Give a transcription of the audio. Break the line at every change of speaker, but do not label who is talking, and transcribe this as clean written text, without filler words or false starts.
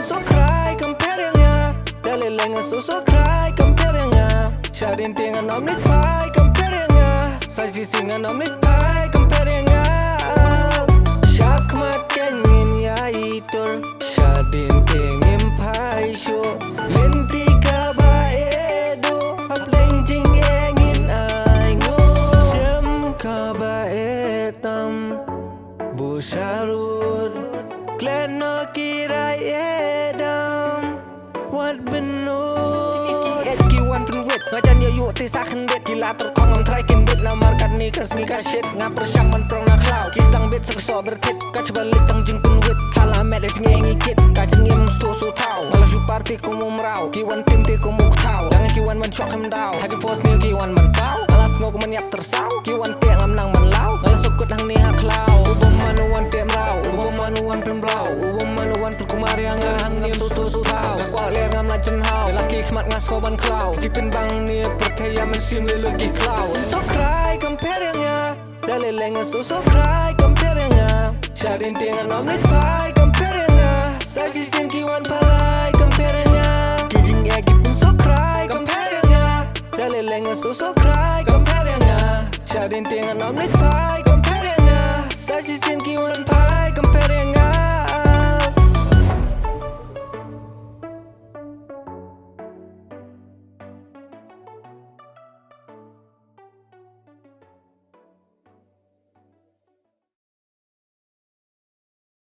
so cry comparing dale lenga so cry comparing shadin tinga nom nit pai comparing sa si singa nom nit pai comparing shak mat kenin ya itur shadin tingim pai sho lenti ka ba edo apleng jing engin ai ngo shem ka ba etam busharud kleno kirai edam what beno ki wan pen wit ngajan yo yu ti sa khendet gila terkong am try kindit la markat ni kan sneaker shit ngapur shaman prong na cloud kisang bit sok so bertit ka chbalik tang jing pen wit hala met jing ngi kit ka jing ngim sto so tau ngala ju party ko mum rau ki wan tim ti ko mu thau dang ki wan man chok hem dau ha post ni ki wan man pau ngala ngok man yap tersau ki wan te ngam nang man lau ngala sukut hang ni ha cloud ubom manu wan tem rau ubom manu wan pem rau ubom manu wan kumari ang hang ngim so thau kwa le ngam la chen hau laki khmat ngas ko ban cloud ki pen bang ni percaya man sim le lagi cloud so cry comparing dale lenga so cry comparing shadin tinga nom nit pai comparing sa si sen ki wan palai comparing ki jing ya ki pun so cry comparing dale lenga so cry comparing shadin tinga nom nit pai comparing sa si sen ki wan pai comparing